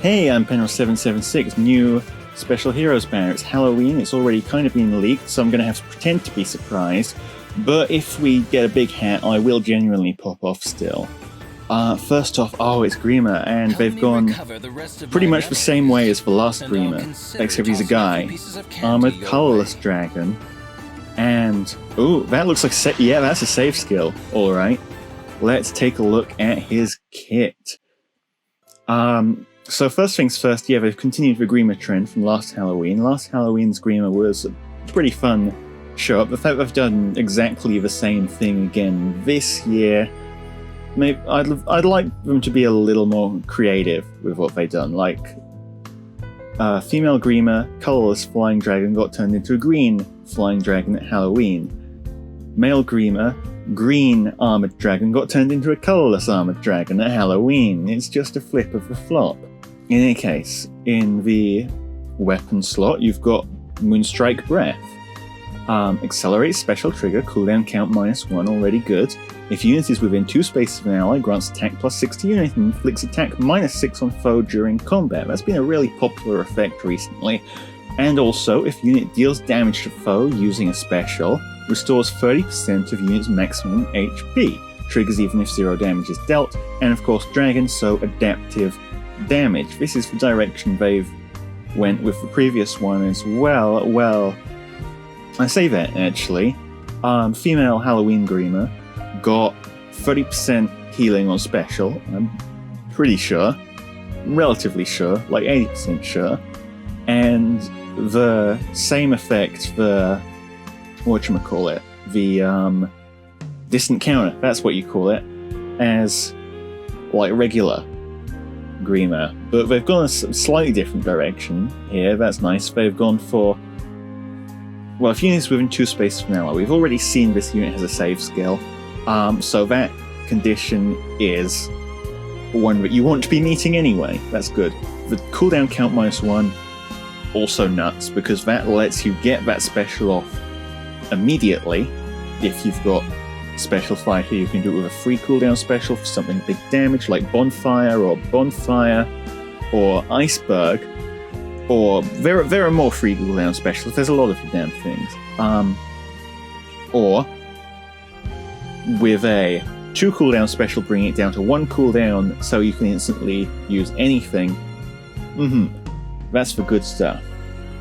Hey, I'm Penro776, new Special Heroes banner. It's Halloween, it's already kind of been leaked, so I'm going to have to pretend to be surprised. But if we get a big hat, I will genuinely pop off still. First off, it's Grima, and they've gone pretty much the same way as the last Grima, except he's a guy. Armored Colorless Dragon. And, that looks like, yeah, that's a save skill. Alright, let's take a look at his kit. So first things first, yeah, they've continued the Grima trend from last Halloween. Last Halloween's Grima was a pretty fun show up. The fact they've done exactly the same thing again this year, maybe I'd like them to be a little more creative with what they've done. Like, female Grima, colorless flying dragon, got turned into a green flying dragon at Halloween. Male Grima, green armored dragon, got turned into a colorless armored dragon at Halloween. It's just a flip of the flop. In any case, in the weapon slot, you've got Moonstrike Breath. Accelerates special trigger, cooldown count -1, already good. If unit is within 2 spaces of an ally, grants attack +6 to unit and inflicts attack -6 on foe during combat. That's been a really popular effect recently. And also, if unit deals damage to foe using a special, restores 30% of unit's maximum HP. Triggers even if 0 damage is dealt, and of course dragon, so adaptive damage. This is the direction they've went with the previous one as well. Well, I say that actually. Female Halloween Grima got 30% healing on special, I'm pretty sure. Relatively sure, like 80% sure. And the same effect for whatchamacallit, the distant counter, that's what you call it, as like regular Grima. But they've gone a slightly different direction here, that's nice. They've gone for, well, if unit is within 2 spaces from an ally, we've already seen this unit has a save skill, so that condition is one that you want to be meeting anyway, that's good. The cooldown count -1, also nuts, because that lets you get that special off immediately. If you've got special fighter, you can do it with a free cooldown special for something big damage like Bonfire or Iceberg, or there are more free cooldown specials, there's a lot of the damn things. Or with a 2 cooldown special, bringing it down to 1 cooldown so you can instantly use anything. That's the good stuff.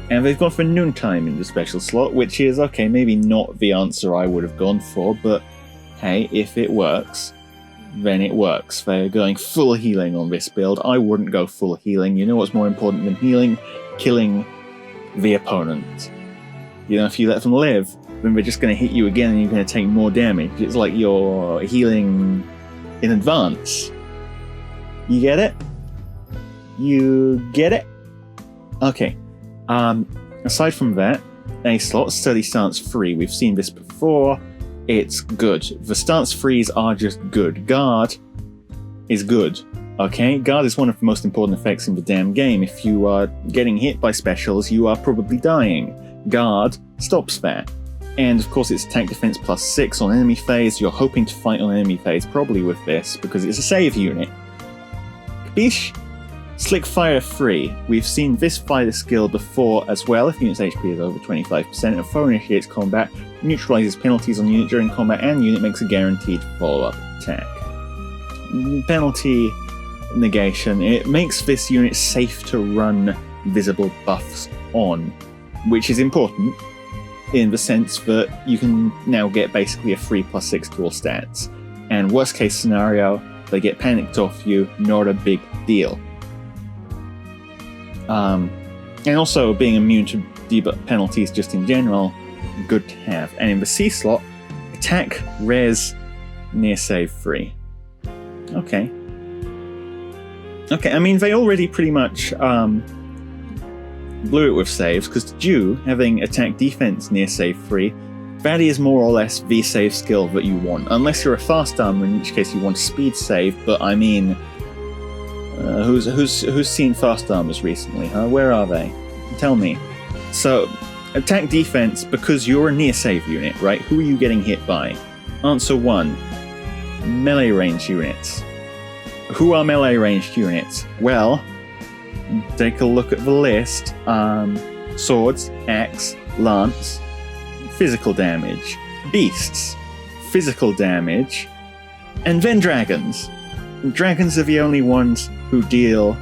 And they've gone for noontime in the special slot, which is, okay, maybe not the answer I would have gone for, but hey, if it works, then it works. They're going full healing on this build. I wouldn't go full healing. You know what's more important than healing? Killing the opponent. You know, if you let them live, then they're just going to hit you again and you're going to take more damage. It's like you're healing in advance. You get it? You get it? Okay. Aside from that, a slot, Sturdy Stance Free. We've seen this before. It's good. The stance frees are just good. Guard is good. Okay? Guard is one of the most important effects in the damn game. If you are getting hit by specials, you are probably dying. Guard stops that. And of course it's attack defense +6 on enemy phase. You're hoping to fight on enemy phase probably with this, because it's a save unit. Capiche? Slick Fire Free. We've seen this fighter skill before as well. If unit's HP is over 25%, a foe initiates combat, neutralizes penalties on unit during combat, and unit makes a guaranteed follow-up attack. Penalty negation. It makes this unit safe to run visible buffs on, which is important in the sense that you can now get basically a free +6 to all stats. And worst case scenario, they get panicked off you, not a big deal. And also being immune to debuff penalties just in general, good to have. And in the C slot, attack, res, near save free. Okay. Okay, I mean, they already pretty much blew it with saves, because Dew, having attack defense near save free, that is more or less the save skill that you want. Unless you're a fast armor, in which case you want speed save, but I mean, who's seen fast armors recently, huh? Where are they? Tell me. So, attack defense, because you're a near save unit, right? Who are you getting hit by? Answer 1. Melee range units. Who are melee ranged units? Well, take a look at the list. Swords, axe, lance, physical damage. Beasts, physical damage. And then dragons. Dragons are the only ones who deal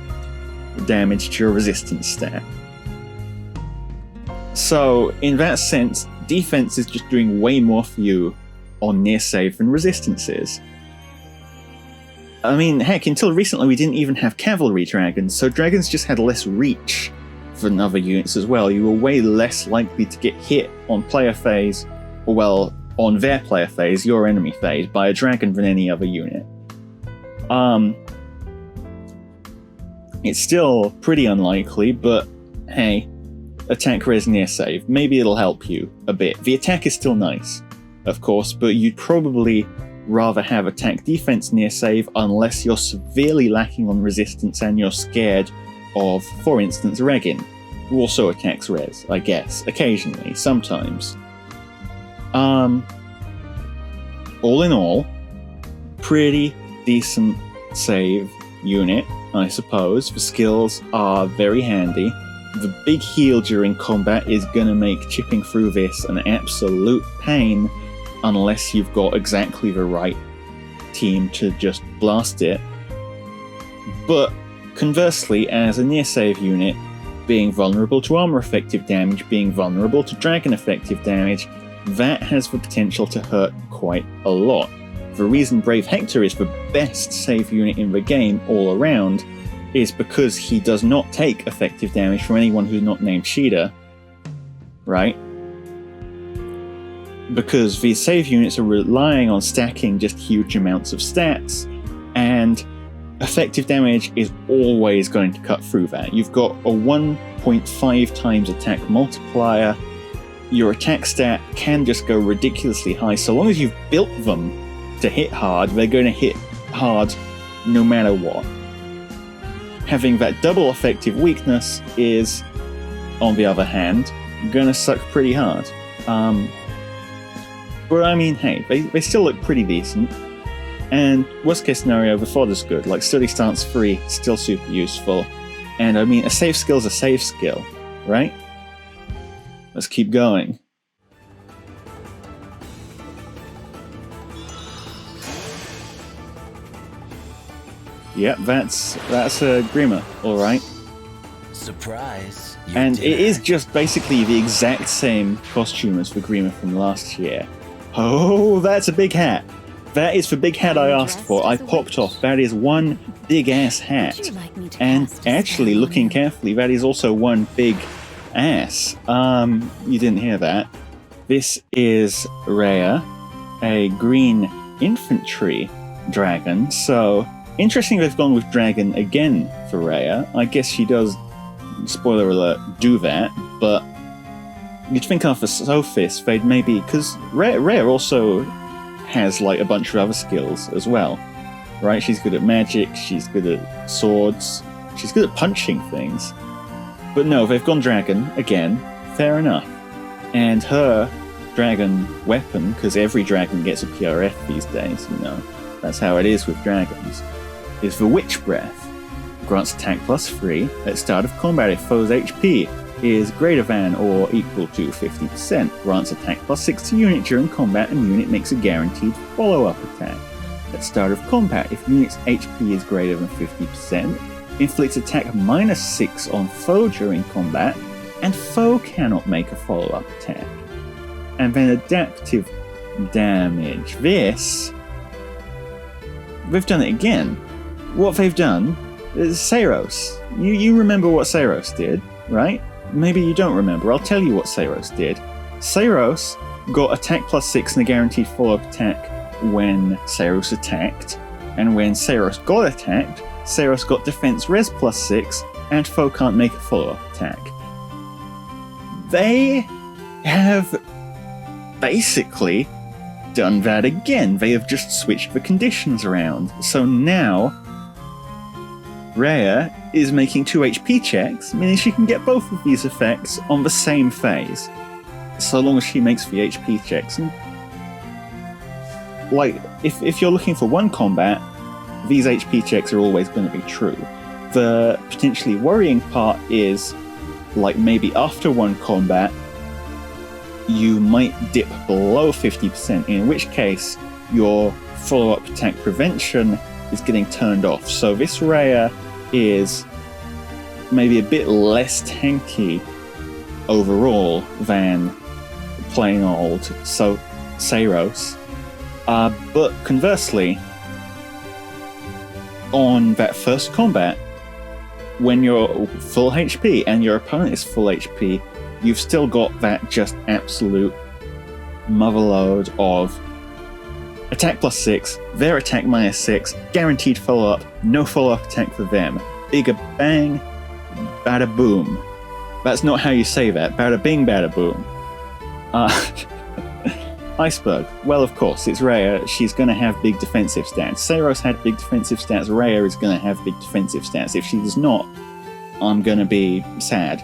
damage to your resistance stat. So, in that sense, defense is just doing way more for you on near save than resistance is. I mean, heck, until recently we didn't even have cavalry dragons, so dragons just had less reach than other units as well. You were way less likely to get hit on player phase, or well, on their player phase, your enemy phase, by a dragon than any other unit. It's still pretty unlikely, but hey, attack res near save. Maybe it'll help you a bit. The attack is still nice, of course, but you'd probably rather have attack defense near save unless you're severely lacking on resistance and you're scared of, for instance, Regin, who also attacks res, I guess, occasionally, sometimes. All in all, pretty decent save unit, I suppose. The skills are very handy. The big heal during combat is going to make chipping through this an absolute pain unless you've got exactly the right team to just blast it. But conversely, as a near save unit, being vulnerable to armor effective damage, being vulnerable to dragon effective damage, that has the potential to hurt quite a lot. The reason Brave Hector is the best save unit in the game all around is because he does not take effective damage from anyone who's not named Sheeta, right? Because these save units are relying on stacking just huge amounts of stats, and effective damage is always going to cut through that. You've got a 1.5 times attack multiplier. Your attack stat can just go ridiculously high. So long as you've built them to hit hard, they're going to hit hard no matter what. Having that double effective weakness is, on the other hand, going to suck pretty hard. But I mean, hey, they still look pretty decent. And worst case scenario, the fodder's good. Like, Sturdy Stance 3, still super useful. And I mean, a save skill's a save skill, right? Let's keep going. Yep, that's a Grima, alright. Surprise. And it is just basically the exact same costume as the Grima from last year. Oh, that's a big hat. That is the big hat I asked for. I popped off. That is one big-ass hat. And actually, looking carefully, that is also one big ass. You didn't hear that. This is Rhea, a green infantry dragon. So, interesting they've gone with dragon again for Rhea. I guess she does, spoiler alert, do that, but you'd think after Sothis they'd maybe, because Rhea also has like a bunch of other skills as well, right? She's good at magic, she's good at swords, she's good at punching things. But no, they've gone dragon again, fair enough. And her dragon weapon, because every dragon gets a PRF these days, you know, that's how it is with dragons, is the Witch Breath. Grants attack +3 at start of combat if foe's HP is greater than or equal to 50%. Grants attack +6 to unit during combat, and unit makes a guaranteed follow-up attack. At start of combat, if unit's HP is greater than 50%, inflicts attack -6 on foe during combat, and foe cannot make a follow-up attack. And then adaptive damage. This, they've done it again. What they've done is Seiros. You remember what Seiros did, right? Maybe you don't remember. I'll tell you what Seiros did. Seiros got attack +6 and a guaranteed follow-up attack when Seiros attacked, and when Seiros got attacked, Seiros got defense res +6, and foe can't make a follow-up attack. They have basically done that again. They have just switched the conditions around. So now Rhea is making 2 HP checks, meaning she can get both of these effects on the same phase, so long as she makes the HP checks. And like, if you're looking for one combat, these HP checks are always going to be true. The potentially worrying part is, like, maybe after one combat, you might dip below 50%, in which case your follow-up attack prevention is getting turned off. So this Rhea is maybe a bit less tanky overall than plain old Seiros. But conversely, on that first combat, when you're full HP and your opponent is full HP, you've still got that just absolute motherload of attack +6, their attack -6, guaranteed follow-up, no follow-up attack for them. Bigger bang, bada boom. That's not how you say that. Bada bing, bada boom. Iceberg. Well, of course, it's Rhea. She's going to have big defensive stats. Seiros had big defensive stats. Rhea is going to have big defensive stats. If she does not, I'm going to be sad.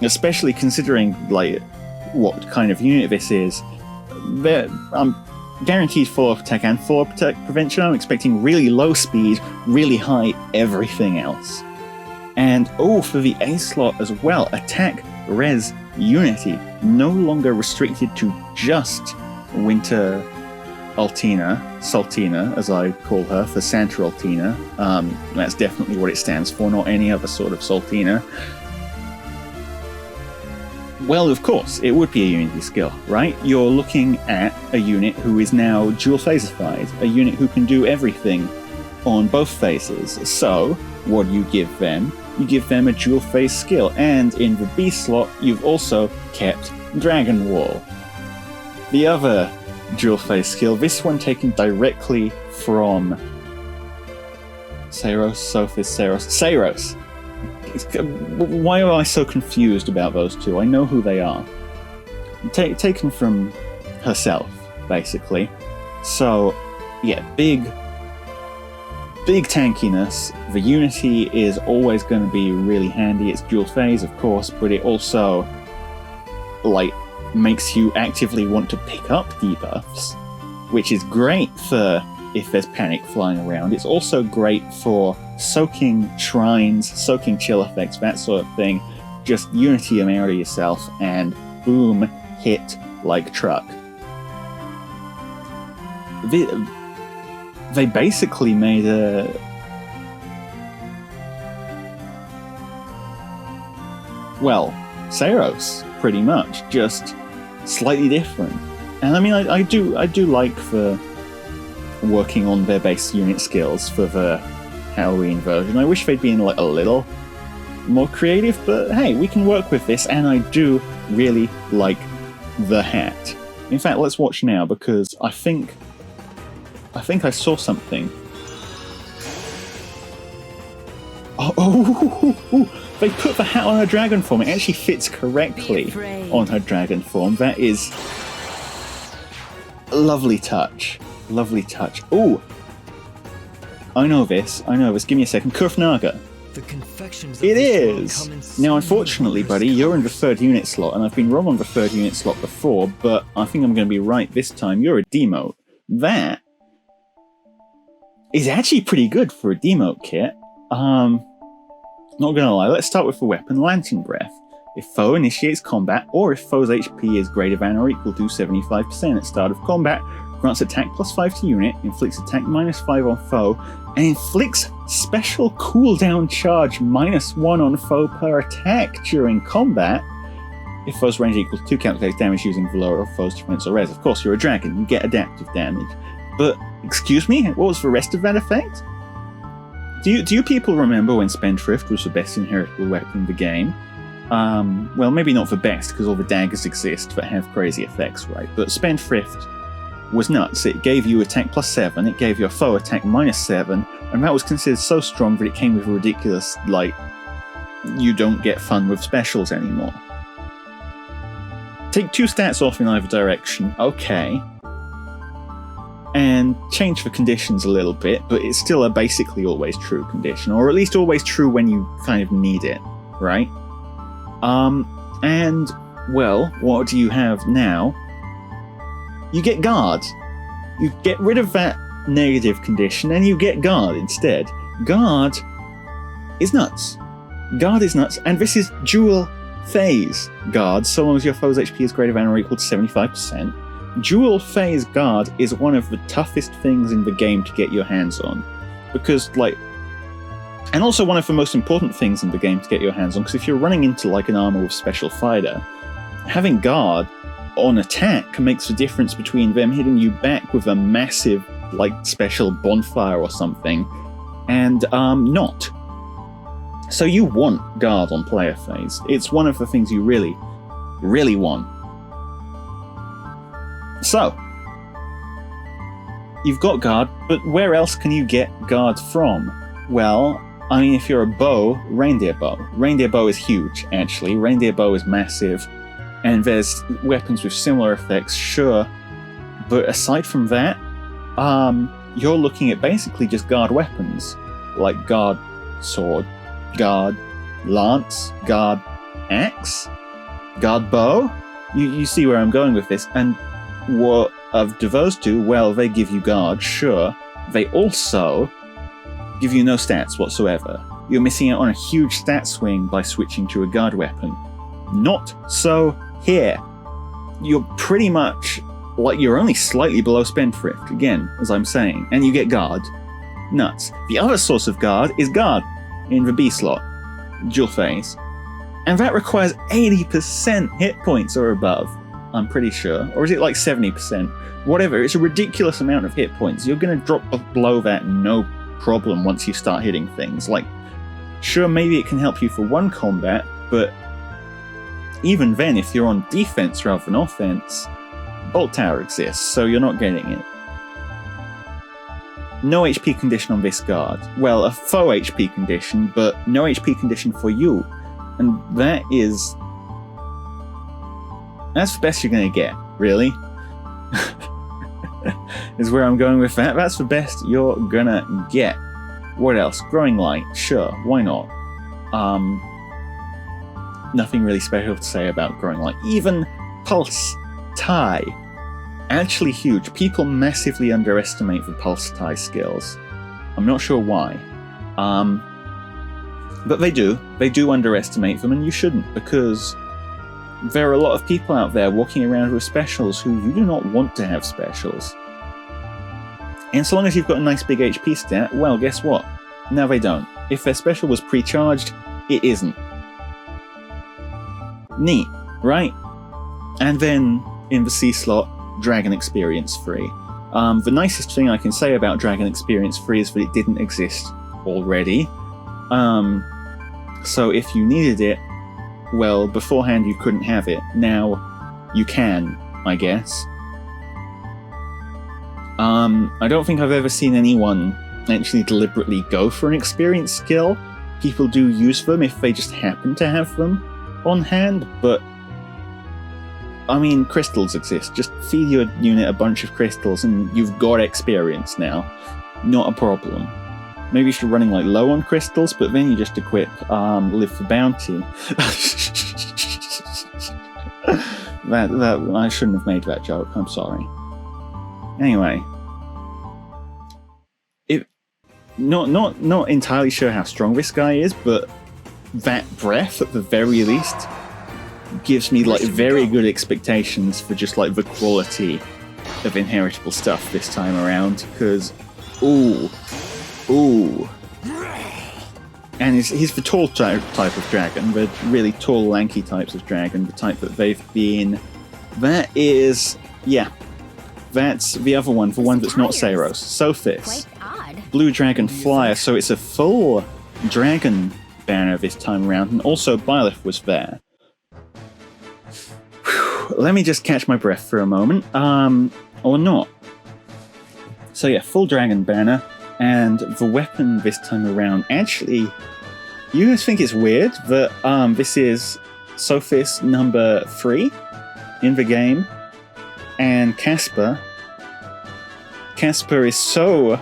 Especially considering, like, what kind of unit this is. I'm guaranteed follow-up attack and follow-up attack prevention. I'm expecting really low speed, really high everything else. And, for the A slot as well, attack, res, unity. No longer restricted to just Winter Sultina, as I call her, for Santa Altina. That's definitely what it stands for, not any other sort of Sultina. Well, of course, it would be a unity skill, right? You're looking at a unit who is now dual phasified, a unit who can do everything on both phases. So, what do you give them? You give them a dual phase skill, and in the B slot, you've also kept Dragon Wall. The other dual phase skill, this one taken directly from Seiros. Why am I so confused about those two? I know who they are. Taken from herself, basically. So, yeah, big tankiness. The unity is always going to be really handy. It's dual phase, of course, but it also, like, makes you actively want to pick up debuffs, which is great for if there's panic flying around. It's also great for soaking shrines, soaking chill effects, that sort of thing. Just unity them out of yourself and boom, hit like truck. They basically made a... Well, Seiros, pretty much, just slightly different. And I mean, I do like the working on their base unit skills for the Halloween version. I wish they'd been like a little more creative, but hey, we can work with this, and I do really like the hat. In fact, let's watch now, because I think I saw something. Oh, they put the hat on her dragon form. It actually fits correctly on her dragon form. That is a lovely touch. Lovely touch. Oh, I know this. Give me a second. Kurthnaga. It is! Now, unfortunately, buddy, you're in the third unit slot, and I've been wrong on the third unit slot before, but I think I'm going to be right this time. You're a demote. That is actually pretty good for a demote kit. Not gonna lie, let's start with the weapon, Lantern Breath. If foe initiates combat, or if foe's HP is greater than or equal to 75% at start of combat, grants attack +5 to unit, inflicts attack -5 on foe, and inflicts special cooldown charge -1 on foe per attack during combat. If foe's range equals 2, calculates damage using the lower of foe's defense or res. Of course, you're a dragon, you get adaptive damage. But, excuse me, what was the rest of that effect? Do you people remember when Spendthrift was the best inheritable weapon in the game? Well, maybe not the best, because all the daggers exist that have crazy effects, right? But Spendthrift was nuts. It gave you attack +7, it gave your foe attack -7, and that was considered so strong that it came with a ridiculous, like, you don't get fun with specials anymore. Take 2 stats off in either direction, okay. And change the conditions a little bit, but it's still a basically always true condition, or at least always true when you kind of need it, right? And, well, what do you have now? You get Guard. You get rid of that negative condition, and you get Guard instead. Guard is nuts. Guard is nuts, and this is dual phase guard, so long as your foe's HP is greater than or equal to 75%. Dual phase guard is one of the toughest things in the game to get your hands on. Because, like, and also one of the most important things in the game to get your hands on, because if you're running into, like, an armor with special fighter, having guard on attack makes the difference between them hitting you back with a massive, like, special bonfire or something, and, not. So you want guard on player phase. It's one of the things you really, really want. So, you've got guard, but where else can you get guard from? Well, I mean, if you're a bow, reindeer bow. Reindeer bow is huge, actually. Reindeer bow is massive, and there's weapons with similar effects, sure. But aside from that, you're looking at basically just guard weapons, like guard sword, guard lance, guard axe, guard bow. You see where I'm going with this. And what do those do? Well, they give you guard, sure. They also give you no stats whatsoever. You're missing out on a huge stat swing by switching to a guard weapon. Not so here. You're pretty much, like, you're only slightly below Spendthrift, again, as I'm saying, and you get guard. Nuts. The other source of guard is guard in the B slot, dual phase, and that requires 80% hit points or above, I'm pretty sure, or is it like 70%? Whatever, it's a ridiculous amount of hit points. You're going to drop below that no problem once you start hitting things. Like, sure, maybe it can help you for one combat, but even then, if you're on defense rather than offense, Bolt Tower exists, so you're not getting it. No HP condition on this guard. Well, a faux HP condition, but no HP condition for you. And that's the best you're going to get, really. Is where I'm going with that. That's the best you're gonna get. What else? Growing Light, sure, why not? Nothing really special to say about Growing Light. Even Pulse Tie. Actually huge. People massively underestimate the Pulse Tie skills. I'm not sure why. But they do. They do underestimate them, and you shouldn't, because there are a lot of people out there walking around with specials who you do not want to have specials. And so long as you've got a nice big HP stat, well, guess what? Now they don't. If their special was pre-charged, it isn't. Neat, right? And then, in the C slot, Dragon Experience Free. The nicest thing I can say about Dragon Experience Free is that it didn't exist already. So if you needed it, well, beforehand you couldn't have it. Now you can, I guess. I don't think I've ever seen anyone actually deliberately go for an experience skill. People do use them if they just happen to have them on hand, but I mean, crystals exist. Just feed your unit a bunch of crystals and you've got experience now. Not a problem. Maybe if you're running like low on crystals, but then you just equip Live for Bounty. that I shouldn't have made that joke. I'm sorry. Anyway, not entirely sure how strong this guy is, but that breath at the very least gives me like very good expectations for just like the quality of inheritable stuff this time around. Because ooh. And he's the tall type of dragon, the really tall, lanky types of dragon, the type that they've been. That is, yeah, that's the other one, the one that's not Saros. Sothis. Blue Dragon Flyer, so it's a full dragon banner this time around, and also Byleth was there. Whew, let me just catch my breath for a moment, or not. So yeah, full dragon banner. And the weapon this time around, actually, you guys think it's weird that this is Sophis number 3 in the game, and Casper is so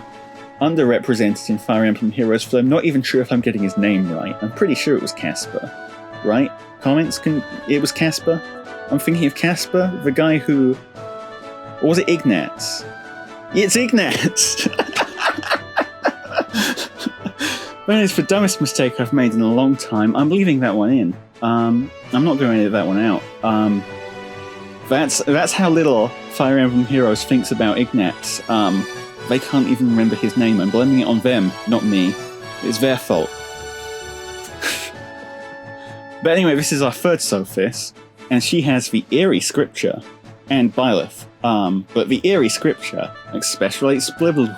underrepresented in Fire Emblem Heroes that I'm not even sure if I'm getting his name right. I'm pretty sure it was Casper, right? Comments? It was Casper? I'm thinking of Casper, the guy who... Or was it Ignatz? It's Ignatz! But it's the dumbest mistake I've made in a long time. I'm leaving that one in. I'm not going to edit that one out. That's how little Fire Emblem Heroes thinks about Ignatz. They can't even remember his name. I'm blaming it on them, not me. It's their fault. But anyway, this is our third Sothis, and she has the Eerie Scripture and Byleth. But the Eerie Scripture, like Special 8 Splibble.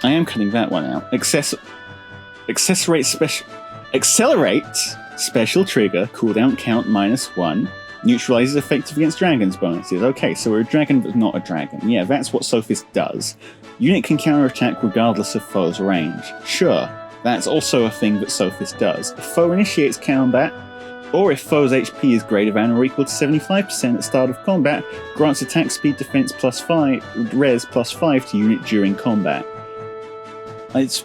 I am cutting that one out. Accelerate special trigger, cooldown count -1, neutralizes effective against dragons bonuses. Okay, so we're a dragon but not a dragon. Yeah, that's what Sophis does. Unit can counterattack regardless of foe's range. Sure, that's also a thing that Sophis does. If foe initiates combat, or if foe's HP is greater than or equal to 75% at the start of combat, grants attack speed defense +5, res +5 to unit during combat. It's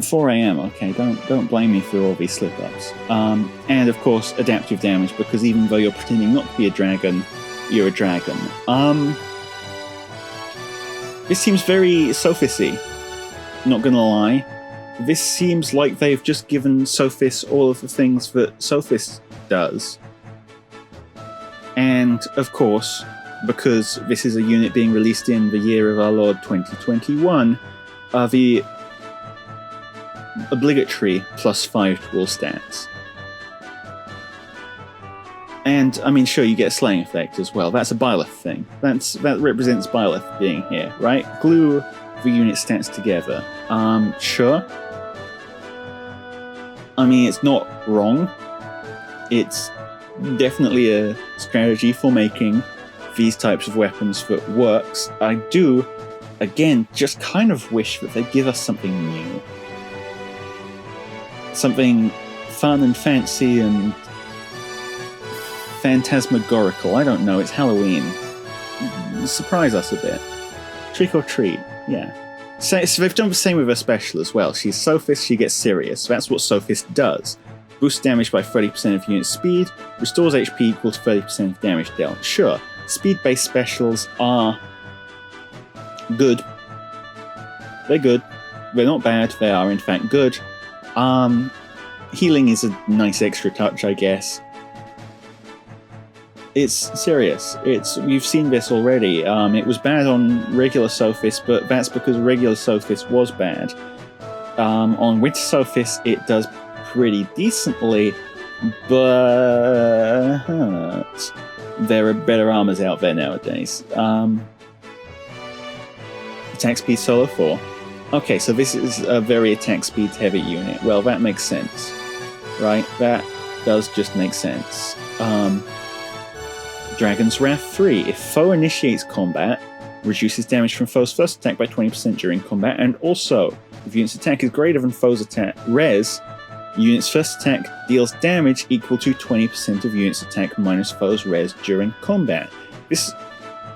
4 AM, okay, don't blame me for all these slip-ups. And of course, adaptive damage, because even though you're pretending not to be a dragon, you're a dragon. This seems very Sophis-y, not gonna lie. This seems like they've just given Sophis all of the things that Sophis does. And, of course, because this is a unit being released in the year of our Lord 2021, the obligatory +5 to all stats. And, I mean, sure, you get a slaying effect as well. That's a Byleth thing. That represents Byleth being here, right? Glue the unit stats together. Sure. I mean, it's not wrong. It's definitely a strategy for making these types of weapons that works. I do, again, just kind of wish that they'd give us something new. Something fun and fancy and phantasmagorical. I don't know, it's Halloween. Surprise us a bit. Trick or treat, yeah. So they've done the same with her special as well. She's Sophis, she gets serious. That's what Sophis does. Boosts damage by 30% of unit speed, restores HP equal to 30% of damage dealt. Sure, speed-based specials are good. They're good. They're not bad, they are in fact good. Healing is a nice extra touch, I guess. It's serious. We've seen this already. It was bad on regular Sophis, but that's because regular Sophis was bad. On Winter Sophis, it does pretty decently, but there are better armors out there nowadays. Attack speed solo 4. Okay, so this is a very attack speed heavy unit. Well, that makes sense, right? That does just make sense. Dragon's Wrath 3. If foe initiates combat, reduces damage from foe's first attack by 20% during combat, and also, if unit's attack is greater than foe's attack res, unit's first attack deals damage equal to 20% of unit's attack minus foe's res during combat. This is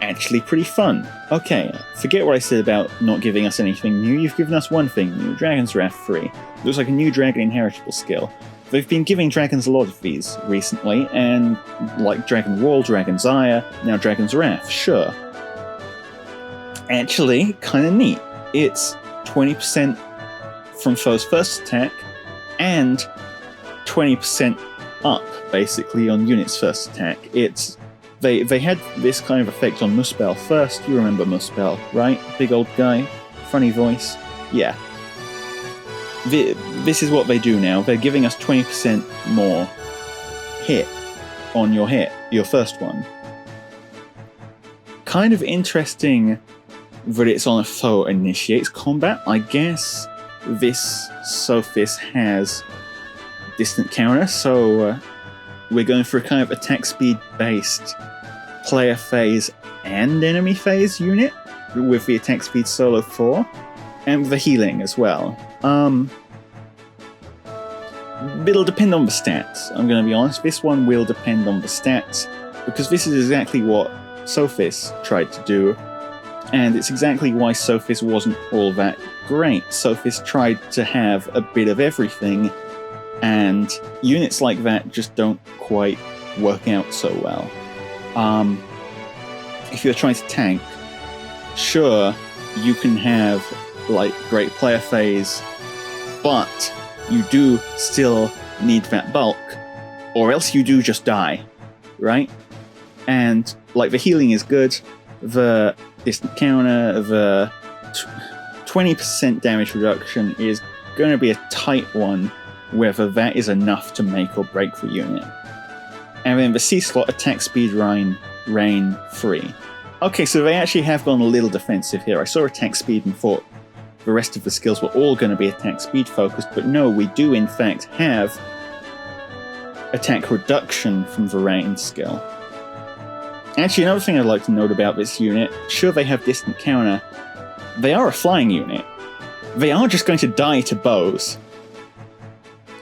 actually pretty fun. Okay, forget what I said about not giving us anything new. You've given us one thing new, Dragon's Wrath 3. Looks like a new dragon inheritable skill. They've been giving dragons a lot of these recently, and like Dragon Wall, Dragon's Ire, now Dragon's Wrath, sure. Actually, kinda neat. It's 20% from foe's first attack, and 20% up, basically, on unit's first attack. They had this kind of effect on Muspel first. You remember Muspel, right? Big old guy, funny voice. Yeah. This is what they do now. They're giving us 20% more hit on your hit, your first one. Kind of interesting that it's on a foe initiates combat. I guess this Sophis has distant counter, so we're going for a kind of attack speed based player phase and enemy phase unit with the attack speed solo 4 and the healing as well. It'll depend on the stats, I'm going to be honest. This one will depend on the stats, because this is exactly what Sophis tried to do, and it's exactly why Sophis wasn't all that great. Sophis tried to have a bit of everything, and units like that just don't quite work out so well. If you're trying to tank, sure, you can have like great player phase but you do still need that bulk, or else you do just die, right? And like the healing is good, the distant counter, the 20% damage reduction is going to be a tight one, whether that is enough to make or break the unit. And then the C slot, attack speed, rain free. Okay, so they actually have gone a little defensive here. I saw attack speed and thought the rest of the skills were all going to be attack speed focused, but no, we do in fact have attack reduction from the rain skill. Actually, another thing I'd like to note about this unit, sure they have distant counter, they are a flying unit. They are just going to die to bows.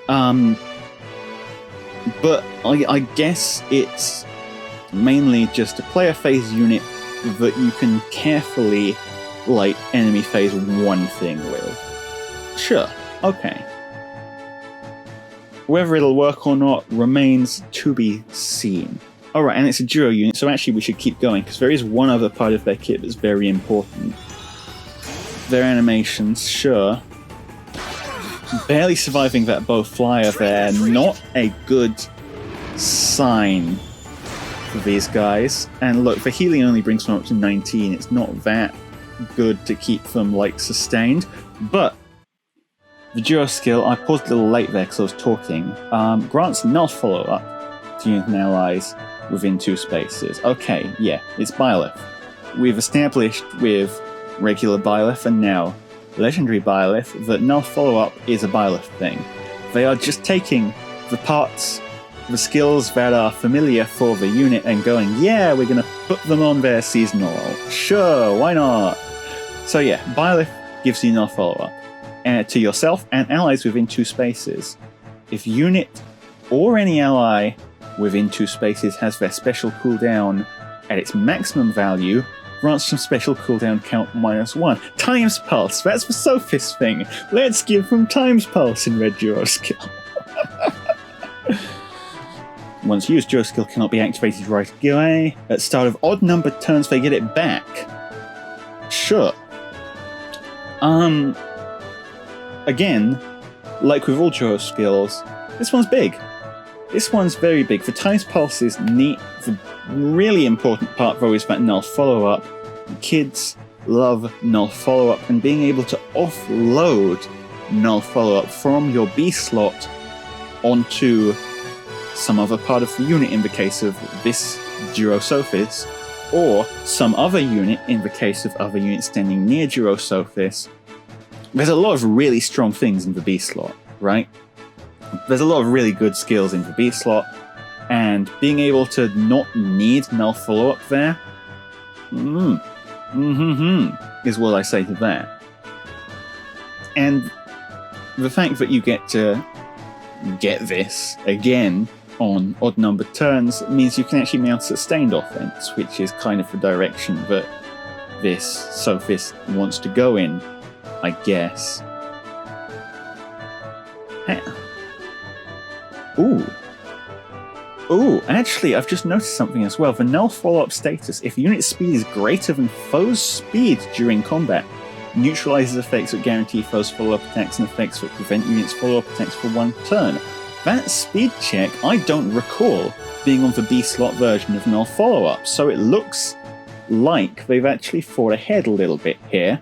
But I guess it's mainly just a player phase unit that you can carefully, like, enemy phase one thing with. Sure, okay. Whether it'll work or not remains to be seen. Alright, and it's a duo unit, so actually we should keep going, because there is one other part of their kit that's very important. Their animations, sure. Barely surviving that bow flyer there, not a good sign for these guys. And look, the healing only brings them up to 19, it's not that good to keep them, like, sustained. But the duo skill, I paused a little late there because I was talking, grants null follow-up to unit and allies within 2 spaces. Okay, yeah, it's Byleth. We've established with regular Byleth and now legendary Byleth that null follow-up is a Byleth thing. They are just taking the parts, the skills that are familiar for the unit and going, yeah, we're going to put them on their seasonal. Sure, why not? So yeah, Byleth gives you null follow-up to yourself and allies within 2 spaces. If unit or any ally within 2 spaces has their special cooldown at its maximum value, grants some special cooldown count -1. Times Pulse, that's the Sophis thing. Let's give them Times Pulse in Red Duo skill. Once used, Duo skill cannot be activated right away. At start of odd numbered turns, they get it back. Sure. Again, like with all Duo skills, this one's big. This one's very big. The Times Pulse is neat. The really important part, though, is that null follow-up. Kids love null follow-up, and being able to offload null follow-up from your B slot onto some other part of the unit in the case of this Duo Sophis, or some other unit in the case of other units standing near Duo Sophis. There's a lot of really strong things in the B slot, right? There's a lot of really good skills in the B slot, and being able to not need null follow-up there, is what I say to that. And the fact that you get to get this again on odd numbered turns means you can actually mount sustained offense, which is kind of the direction that this Sophis wants to go in, I guess. Ooh, actually, I've just noticed something as well. The null follow-up status, if unit speed is greater than foe's speed during combat, neutralizes effects that guarantee foe's follow-up attacks and effects that prevent units' follow-up attacks for 1 turn. That speed check, I don't recall being on the B slot version of null follow-up, so it looks like they've actually thought ahead a little bit here.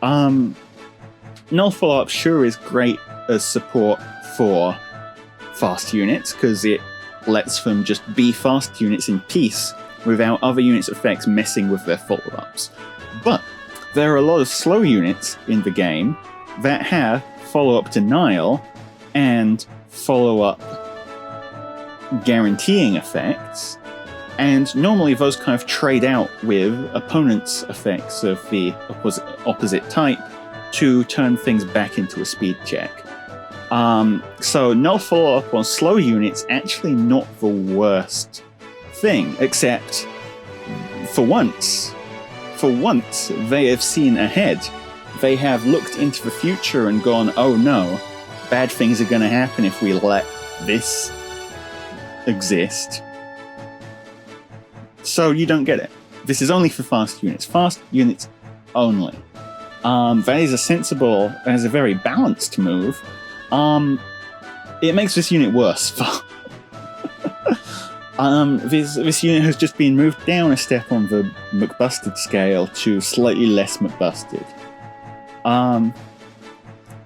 Null follow-up sure is great as support for fast units, because it lets them just be fast units in peace without other units' effects messing with their follow-ups. But there are a lot of slow units in the game that have follow-up denial and follow-up guaranteeing effects, and normally those kind of trade out with opponents' effects of the opposite type to turn things back into a speed check. So null follow-up on slow units actually not the worst thing, except for once they have seen ahead. They have looked into the future and gone, oh no, bad things are going to happen if we let this exist. So you don't get it. This is only for fast units only. That is a sensible, that is a very balanced move, It makes this unit worse. This unit has just been moved down a step on the McBusted scale to slightly less McBusted.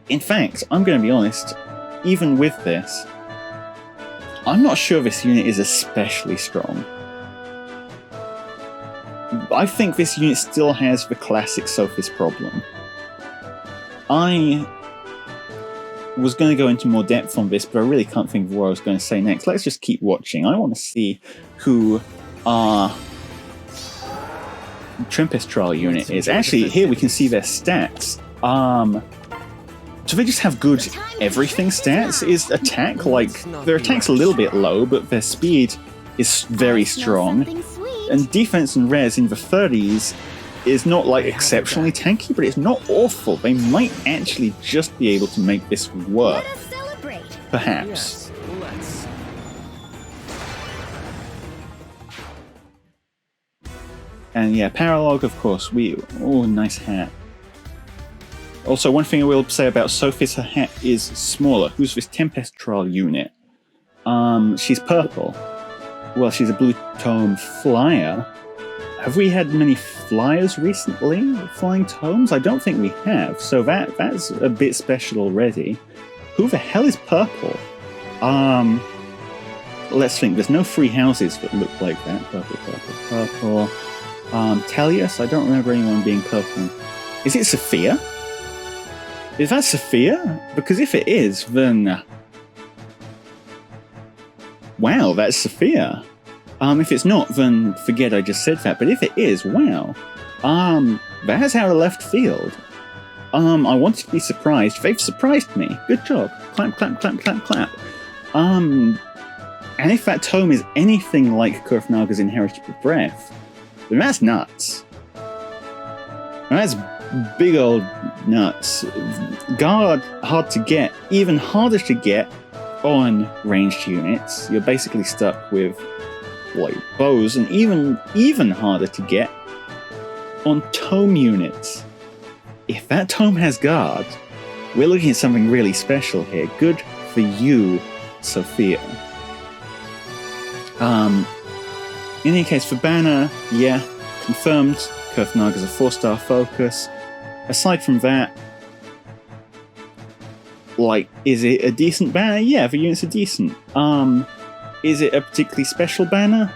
In fact, I'm going to be honest, even with this, I'm not sure this unit is especially strong. I think this unit still has the classic Sophis problem. I was going to go into more depth on this, but I really can't think of what I was going to say next. Let's just keep watching. I want to see who our Tempest trial unit is. Actually, here we can see their stats. Do they just have good everything stats? Is attack, like, their attack's a little bit low, but their speed is very strong. And defense and res in the 30s is not, like, exceptionally tanky, but it's not awful. They might actually just be able to make this work. Perhaps. Let's. And yeah, Paralog, of course. Oh, nice hat. Also, one thing I will say about Sophis, her hat is smaller. Who's this Tempest trial unit? She's purple. Well, she's a blue tome flyer. Have we had many flyers recently? Flying tomes? I don't think we have, so that's a bit special already. Who the hell is purple? Let's think. There's no free houses that look like that. Purple, purple, purple. Telius? I don't remember anyone being purple. Is it Sophia? Is that Sophia? Because if it is, then... Wow, that's Sophia. If it's not, then forget I just said that. But if it is, wow. That's out of left field. I wanted to be surprised. They've surprised me. Good job. Clap, clap, clap, clap, clap. And if that tome is anything like Kurthnaga's Inheritable Breath, then that's nuts. That's big old nuts. Guard, hard to get. Even harder to get on ranged units. You're basically stuck with like bows, and even harder to get on tome units. If that tome has guard, we're looking at something really special here. Good for you, Sophia. In any case, for banner, yeah, confirmed. Kurthnaga's a 4-star focus. Aside from that, like, is it a decent banner? Yeah, the units are decent. Is it a particularly special banner?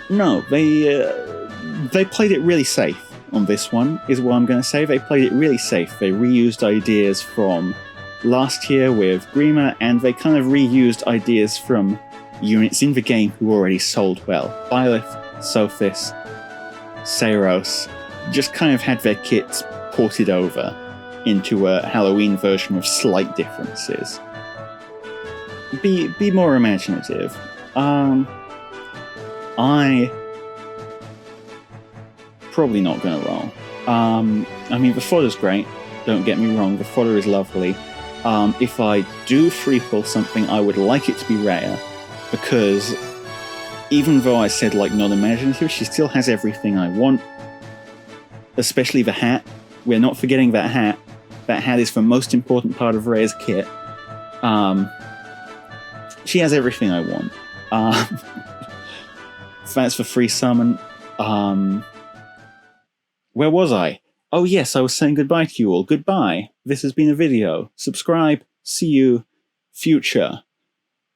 No, they played it really safe on this one, is what I'm going to say. They played it really safe. They reused ideas from last year with Grima, and they kind of reused ideas from units in the game who already sold well. Byleth, Sothis, Seiros just kind of had their kits ported over into a Halloween version with slight differences. Be more imaginative. I probably not gonna roll. I mean, the fodder's great, don't get me wrong, the fodder is lovely. If I do free pull something, I would like it to be Rhea, because even though I said, like, not imaginative, she still has everything I want. Especially the hat. We're not forgetting that hat. That hat is the most important part of Rhea's kit. She has everything I want. That's for free summon. Where was I? Oh yes, I was saying goodbye to you all. Goodbye. This has been a video. Subscribe. See you. Future.